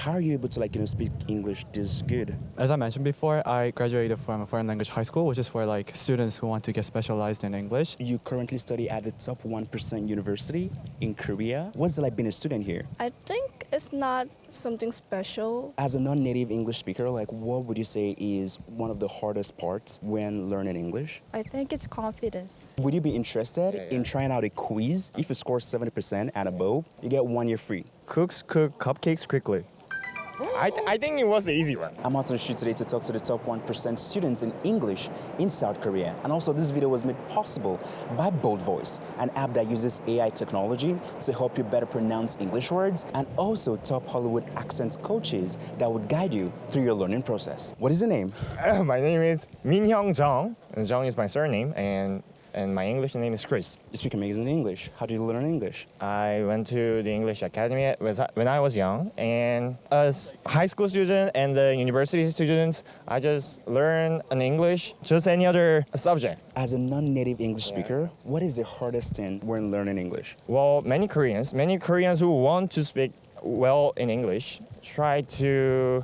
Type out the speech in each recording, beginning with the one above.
How are you able to speak English this good? As I mentioned before, I graduated from a foreign language high school, which is for like students who want to get specialized in English. You currently study at the top 1% university in Korea. What's it like being a student here? I think it's not something special. As a non-native English speaker, what would you say is one of the hardest parts when learning English? I think it's confidence. Would you be interested in trying out a quiz? If you score 70% and above, you get 1 year free. Cooks cook cupcakes quickly. I think it was the easy one. I'm out on the shoot today to talk to the top 1% students in English in South Korea. And also this video was made possible by Bold Voice, an app that uses AI technology to help you better pronounce English words, and also top Hollywood accent coaches that would guide you through your learning process. What is your name? My name is Minhyung Jung. And Jung is my surname, and my English name is Chris. You speak amazing English. How did you learn English? I went to the English Academy when I was young, and as high school student and the university students, I just learned an English, just any other subject. As a non-native English speaker, what is the hardest thing when learning English? Well, many Koreans who want to speak well in English try to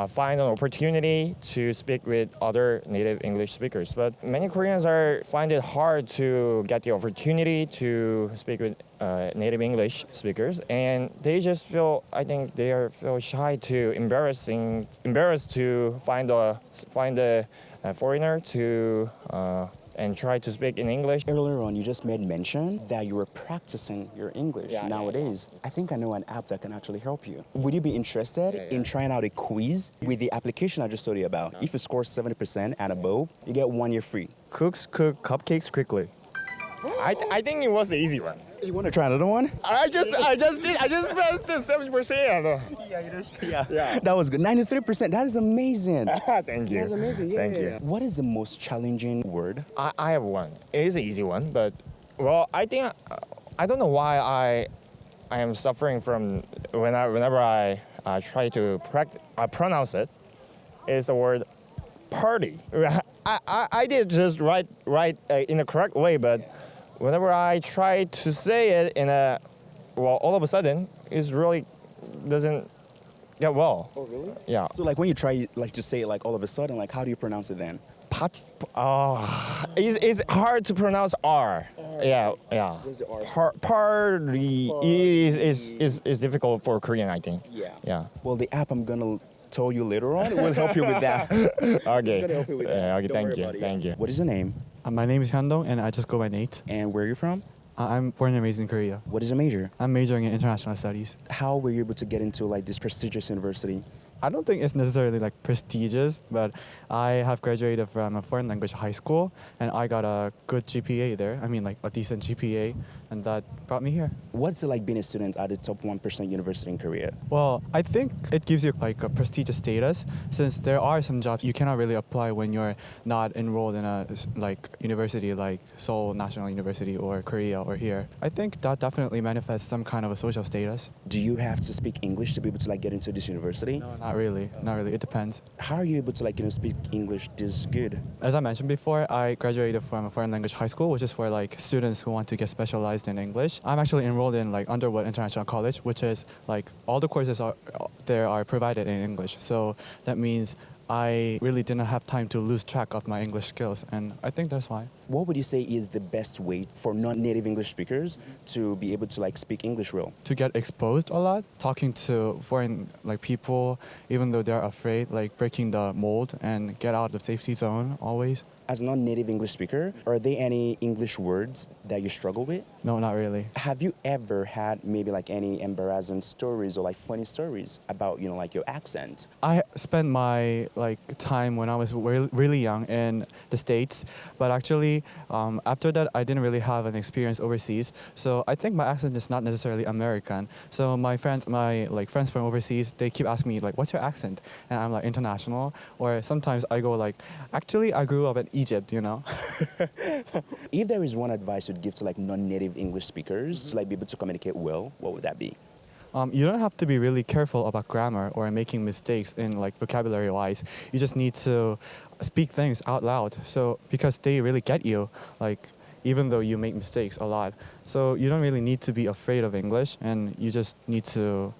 find an opportunity to speak with other native English speakers. But many Koreans find it hard to get the opportunity to speak with native English speakers, and they just feel feel shy embarrassed to find a foreigner to and try to speak in English. Earlier on, you just made mention that you were practicing your English nowadays. I think I know an app that can actually help you. Would you be interested in trying out a quiz with the application I just told you about? If you score 70% and above, you get 1 year free. Cooks cook cupcakes quickly. I think it was the easy one. You want to try another one? I just passed the 70%. Yeah. That was good. 93%. That is amazing. Thank you. That's amazing. Yeah. Thank you. What is the most challenging word? I have one. It is an easy one, but I think I don't know why I am suffering from whenever I try to pronounce it. It's the word party. I did just write in the correct way, but whenever I try to say it all of a sudden, it really doesn't get well. Oh, really? Yeah. So when you try to say it all of a sudden, how do you pronounce it then? It's hard to pronounce R. Yeah. There's the R. Party is difficult for Korean, I think. Yeah. Well, the app I'm gonna tell you later on will help you with that. Okay. It's gonna help you with that. Okay. Don't worry about it. Thank you. What is your name? My name is Hyundong, and I just go by Nate. And where are you from? I'm born and raised in Korea. What is your major? I'm majoring in international studies. How were you able to get into this prestigious university? I don't think it's necessarily prestigious, but I have graduated from a foreign language high school, and I got a good GPA there. I mean, a decent GPA, and that brought me here. What's it like being a student at the top 1% university in Korea? Well, I think it gives you a prestigious status, since there are some jobs you cannot really apply when you're not enrolled in a university like Seoul National University or Korea or here. I think that definitely manifests some kind of a social status. Do you have to speak English to be able to get into this university? No, not really. It depends. How are you able to speak English this good? As I mentioned before, I graduated from a foreign language high school, which is for students who want to get specialized in English. I'm actually enrolled in Underwood International College, which is all the courses are provided in English. So that means I really didn't have time to lose track of my English skills, and I think that's why. What would you say is the best way for non-native English speakers to be able to speak English well? To get exposed a lot, talking to foreign people, even though they're afraid, breaking the mold and get out of the safety zone always. As a non-native English speaker, are there any English words that you struggle with? No, not really. Have you ever had maybe any embarrassing stories or funny stories about your accent? I spent my time when I was really young in the States, but actually after that I didn't really have an experience overseas. So I think my accent is not necessarily American. So my friends from overseas, they keep asking me what's your accent? And I'm international. Or sometimes I go actually I grew up in Egypt, If there is one advice you'd give to non-native English speakers to be able to communicate well, what would that be? You don't have to be really careful about grammar or making mistakes in vocabulary-wise. You just need to speak things out loud. So because they really get you, even though you make mistakes a lot. So you don't really need to be afraid of English, and you just need to,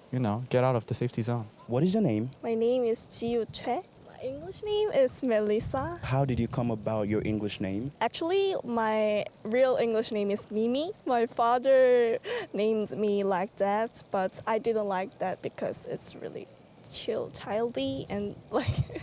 get out of the safety zone. What is your name? My name is Jiu Chue. My English name is Melissa. How did you come about your English name? Actually, my real English name is Mimi. My father named me like that, but I didn't like that because it's really childy and like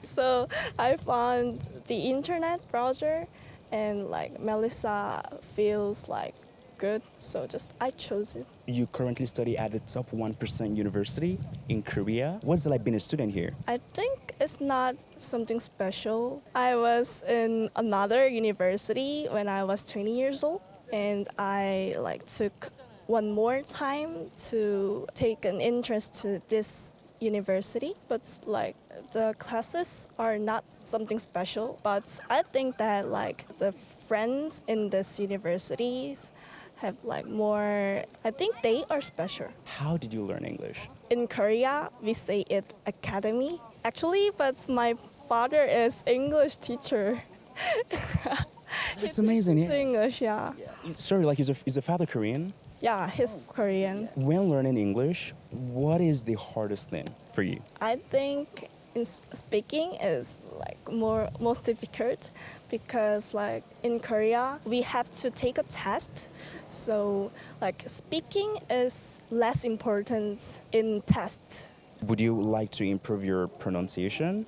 so I found the internet browser and like Melissa feels like good, so just I chose it. You currently study at the top 1% university in Korea. What's it like being a student here? I think it's not something special. I was in another university when I was 20 years old, and I like took one more time to take an interest to this university, but like the classes are not something special, but I think that like the friends in this universities have like more, I think they are special. How did you learn English? In Korea, we say it academy. Actually, but my father is English teacher. It's amazing, He's yeah. English, yeah. Sorry, like is your father Korean? Yeah, he's Korean. When learning English, what is the hardest thing for you? I think in speaking is like most difficult because like in Korea we have to take a test, so like speaking is less important in test. Would you like to improve your pronunciation?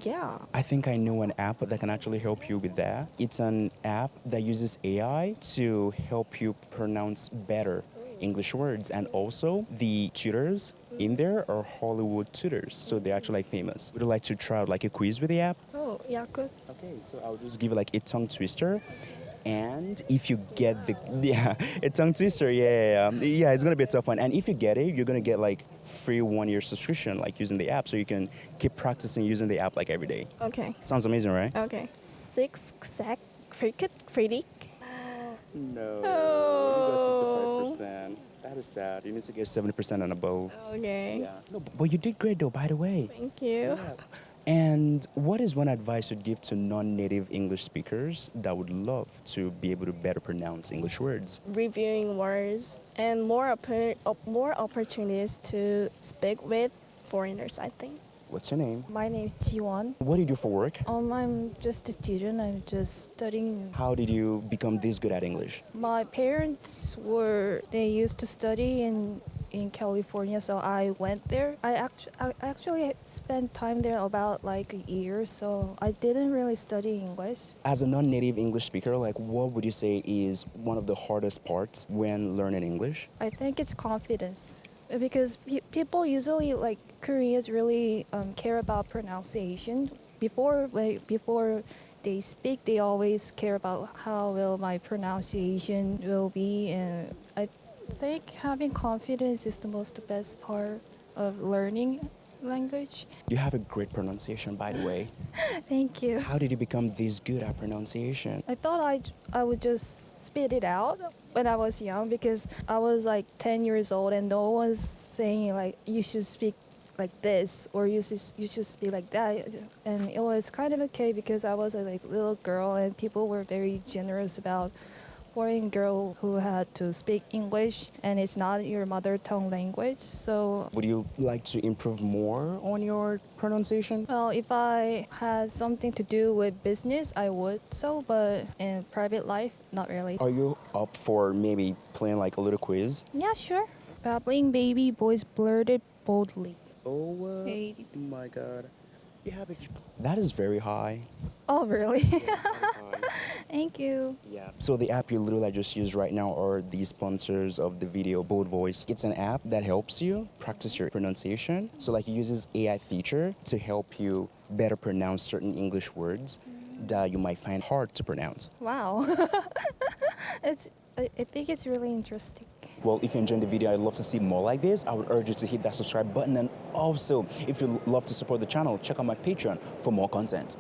Yeah. I think I know an app that can actually help you with that. It's an app that uses AI to help you pronounce better English words, and also the tutors in there are Hollywood tutors, so they're actually like famous. Would you like to try out like a quiz with the app? Oh, yeah, good. Okay, so I'll just give you like a tongue twister. And if you get a tongue twister, yeah, it's gonna be a tough one. And if you get it, you're gonna get like free 1-year subscription, like using the app, so you can keep practicing using the app like every day. Okay. Sounds amazing, right? Okay. Six sack cricket critic. No, Oh. you got 65%. That is sad. You need to get 70% and above. Okay. Yeah. No, but you did great though, by the way. Thank you. And what is one advice you'd give to non-native English speakers that would love to be able to better pronounce English words? Reviewing words and more opportunities to speak with foreigners, I think. What's your name? My name is Jiwon. What do you do for work? I'm just a student. I'm just studying. How did you become this good at English? My parents they used to study in California, so I went there. I actually spent time there about like a year, so I didn't really study English. As a non-native English speaker, like what would you say is one of the hardest parts when learning English? I think it's confidence because people usually like Koreans really care about pronunciation. Before they speak, they always care about how will my pronunciation will be, and I think having confidence is the best part of learning language. You have a great pronunciation, by the way. Thank you. How did you become this good at pronunciation? I thought I would just spit it out when I was young because I was like 10 years old and no one was saying like you should speak like this or you should speak like that, and it was kind of okay because I was a like little girl and people were very generous about foreign girl who had to speak English and it's not your mother tongue language. So Would you like to improve more on your pronunciation? well, if I had something to do with business, I would so, but in private life, not really. Are you up for maybe playing like a little quiz? Yeah, sure. Babbling baby voice blurted boldly. Oh, Hey. my God. You have it. That is very high. Oh, really? High. Thank you. Yeah. So the app you literally just used right now are the sponsors of the video Bold Voice. It's an app that helps you practice your pronunciation. So like it uses AI feature to help you better pronounce certain English words that you might find hard to pronounce. Wow. I think it's really interesting. Well, if you enjoyed the video, I'd love to see more like this. I would urge you to hit that subscribe button. And also, if you love to support the channel, check out my Patreon for more content.